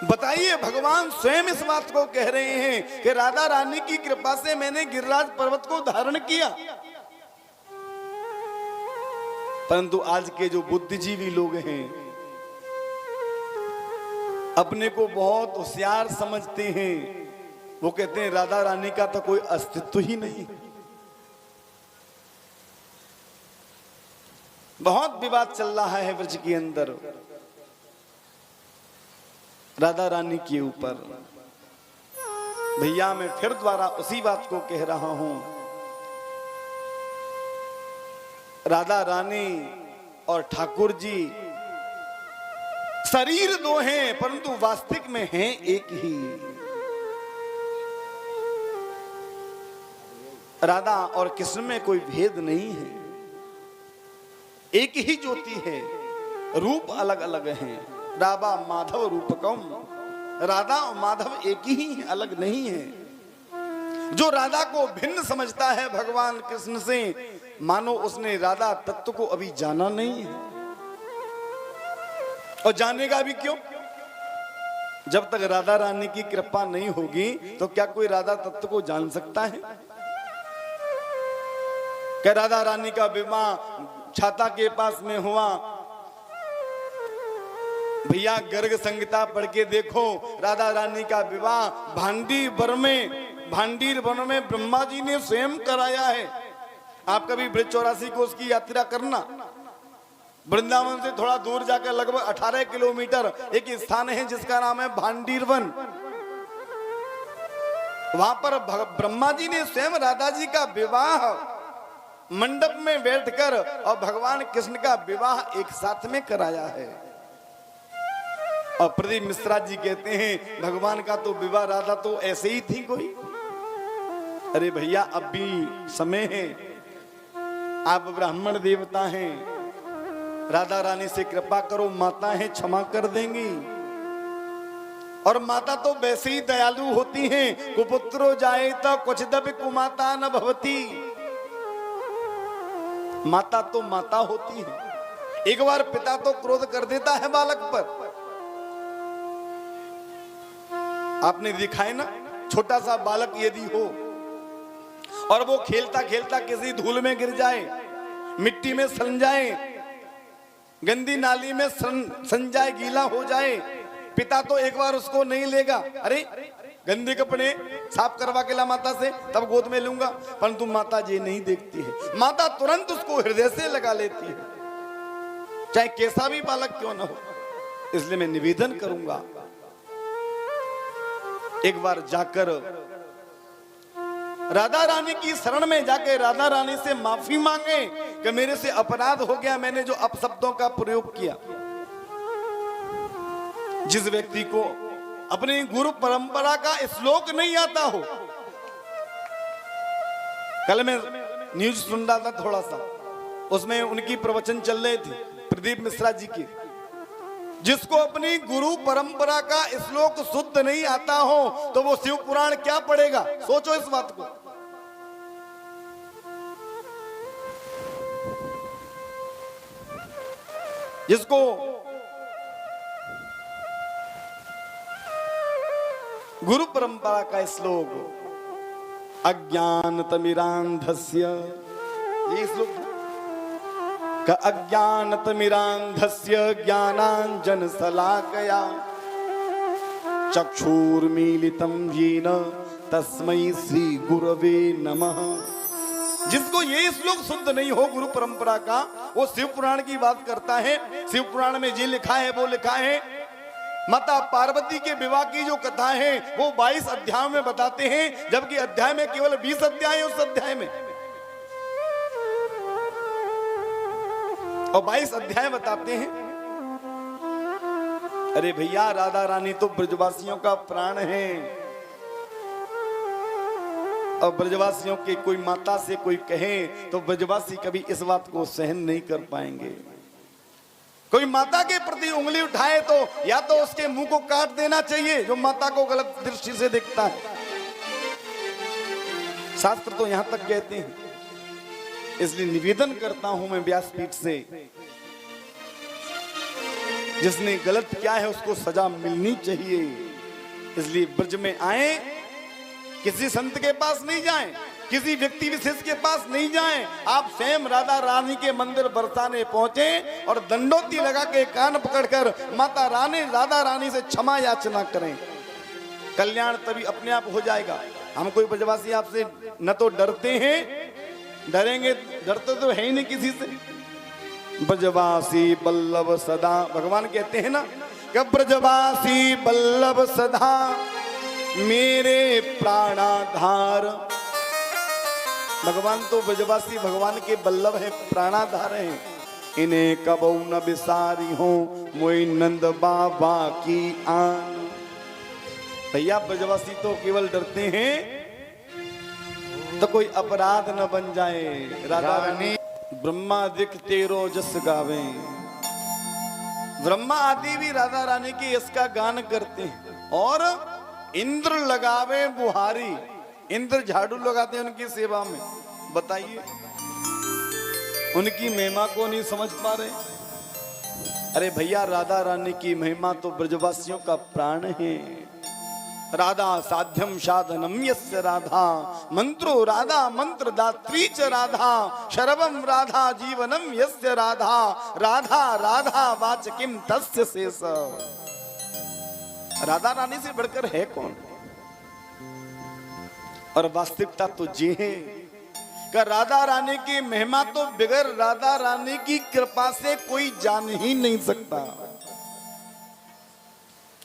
बताइए, भगवान स्वयं इस बात को कह रहे हैं कि राधा रानी की कृपा से मैंने गिरिराज पर्वत को धारण किया। परंतु आज के जो बुद्धिजीवी लोग हैं अपने को बहुत होशियार समझते हैं। वो कहते हैं राधा रानी का तो कोई अस्तित्व ही नहीं। बहुत विवाद चल रहा है ब्रज के अंदर राधा रानी के ऊपर। भैया मैं फिर दोबारा उसी बात को कह रहा हूं, राधा रानी और ठाकुर जी शरीर दो हैं परंतु वास्तविक में हैं एक ही। राधा और कृष्ण में कोई भेद नहीं है, एक ही ज्योति है, रूप अलग अलग हैं। राधा माधव रूपकम, राधा और माधव एक ही है, अलग नहीं है। जो राधा को भिन्न समझता है भगवान कृष्ण से, मानो उसने राधा तत्व को अभी जाना नहीं है। और जानेगा भी क्यों? जब तक राधा रानी की कृपा नहीं होगी तो क्या कोई राधा तत्व को जान सकता है? क्या राधा रानी का विवाह छाता के पास में हुआ? भैया गर्ग संहिता पढ़ के देखो, राधा रानी का विवाह भांडीर वन में ब्रह्मा जी ने स्वयं कराया है। आप कभी ब्रज 84 को उसकी यात्रा करना, वृंदावन से थोड़ा दूर जाकर लगभग 18 किलोमीटर एक स्थान है जिसका नाम है भांडीर वन। वहां पर ब्रह्मा जी ने स्वयं राधा जी का विवाह मंडप में बैठकर और भगवान कृष्ण का विवाह एक साथ में कराया है। और प्रदीप मिश्रा जी कहते हैं भगवान का तो विवाह राधा तो ऐसे ही थी कोई। अरे भैया अब भी समय है, आप ब्राह्मण देवता हैं, राधा रानी से कृपा करो, माता है क्षमा कर देंगी। और माता तो वैसे ही दयालु होती हैं, कुपुत्रो जाए तो कुछ दब कुमाता न भवती। माता तो माता होती है। एक बार पिता तो क्रोध कर देता है बालक पर। आपने देखा है ना, छोटा सा बालक यदि हो और वो खेलता खेलता किसी धूल में गिर जाए, मिट्टी में सन जाए, गंदी नाली में सन जाए, गीला हो जाए, पिता तो एक बार उसको नहीं लेगा। अरे गंदे कपड़े साफ करवा के ला माता से, तब गोद में लूंगा। परंतु माता जी नहीं देखती है, माता तुरंत उसको हृदय से लगा लेती है, चाहे कैसा भी बालक क्यों ना हो। इसलिए मैं निवेदन करूंगा, एक बार जाकर राधा रानी की शरण में जाके राधा रानी से माफी मांगे कि मेरे से अपराध हो गया, मैंने जो अपशब्दों का प्रयोग किया। जिस व्यक्ति को अपनी गुरु परंपरा का श्लोक नहीं आता हो, कल मैं न्यूज सुन रहा था थोड़ा सा, उसमें उनकी प्रवचन चल रहे थे प्रदीप मिश्रा जी की। जिसको अपनी गुरु परंपरा का श्लोक शुद्ध नहीं आता हो तो वो शिव पुराण क्या पढ़ेगा? सोचो इस बात को। जिसको गुरु परंपरा का श्लोक अज्ञानतमिरांधस्य, ये श्लोक का अज्ञानतमिरांधस्य ज्ञानांजन शलाकया चक्षुर्मीलितं येन तस्मै श्री गुरवे नमः। जिसको ये श्लोक शुद्ध नहीं हो गुरु परंपरा का, वो शिव पुराण की बात करता है। शिव पुराण में जी लिखा है वो लिखा है, माता पार्वती के विवाह की जो कथा है वो 22 अध्याय में बताते हैं, जबकि अध्याय में केवल 20 अध्याय है उस अध्याय में, और 22 अध्याय बताते हैं। अरे भैया राधा रानी तो ब्रजवासियों का प्राण है, और ब्रजवासियों के कोई माता से कोई कहे तो ब्रजवासी कभी इस बात को सहन नहीं कर पाएंगे। कोई माता के प्रति उंगली उठाए तो या तो उसके मुंह को काट देना चाहिए जो माता को गलत दृष्टि से देखता है। शास्त्र तो यहां तक कहते हैं। इसलिए निवेदन करता हूं मैं व्यासपीठ से जिसने गलत किया है उसको सजा मिलनी चाहिए। इसलिए ब्रज में आए, किसी संत के पास नहीं जाएं, किसी व्यक्ति विशेष के पास नहीं जाएं, आप स्वयं राधा रानी के मंदिर बरसाने पहुंचे और दंडोती लगा के कान पकड़कर माता रानी राधा रानी से क्षमा याचना करें। कल्याण तभी अपने आप हो जाएगा। हम कोई ब्रजवासी आपसे न तो डरते हैं, डरेंगे, डरते तो है ही नहीं किसी से। ब्रजवासी बल्लभ सदा, भगवान कहते हैं ना कि ब्रजवासी बल्लभ सदा मेरे प्राणाधार। भगवान तो ब्रजवासी भगवान के बल्लभ है, प्राणाधार है। इन्हें कबौ न बिसारी हो मोई नंद बाबा की आन। भैया ब्रजवासी तो केवल डरते हैं तो कोई अपराध न बन जाए। राधा रानी ब्रह्मा दिख तेरो जस गावे, ब्रह्मा आदि भी राधा रानी की इसका गान करते हैं। और इंद्र लगावे बुहारी, इंद्र झाड़ू लगाते हैं उनकी सेवा में। बताइए उनकी महिमा को नहीं समझ पा रहे। अरे भैया राधा रानी की महिमा तो ब्रजवासियों का प्राण है। राधा साध्यम साधनम यस्य राधा, मंत्रो राधा मंत्र दात्री च राधा, शरवम राधा जीवनम यस्य राधा, राधा राधा वाचकिम तस्य शेष। राधा रानी से बढ़कर है कौन? और वास्तविकता तो ये है कि राधा रानी की महिमा तो बगैर राधा रानी की कृपा से कोई जान ही नहीं सकता।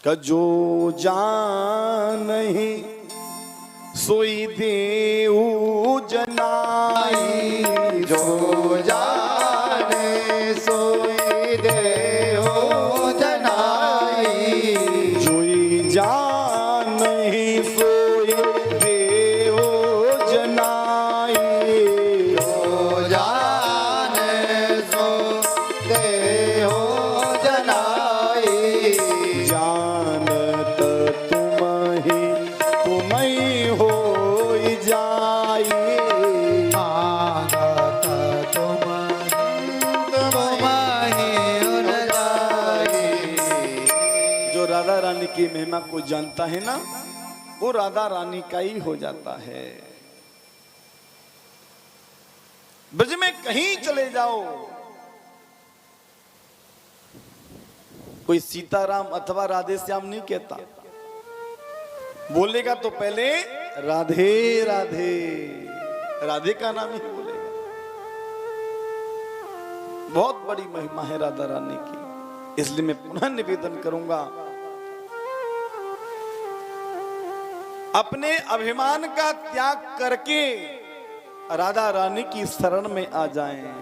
जो जानहि सोई देऊ जनाई, जो जाने सोई देऊ जनाई, जोई जानहि सोई देऊ जनाई, जो जाने सो देऊ जनाई, राधा रानी की महिमा को जानता है ना, वो राधा रानी का ही हो जाता है। ब्रज में कहीं चले जाओ, कोई सीताराम अथवा राधे श्याम नहीं कहता, बोलेगा तो पहले राधे राधे, राधे का नाम ही बोलेगा। बहुत बड़ी महिमा है राधा रानी की। इसलिए मैं पुनः निवेदन करूंगा, अपने अभिमान का त्याग करके राधा रानी की शरण में आ जाएं।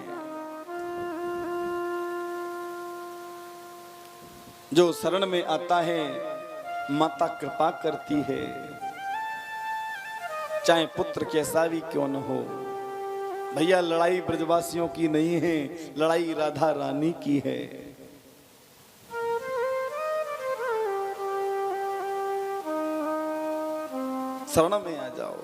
जो शरण में आता है माता कृपा करती है, चाहे पुत्र कैसा भी क्यों न हो। भैया लड़ाई ब्रजवासियों की नहीं है, लड़ाई राधा रानी की है। शरण में आ जाओ।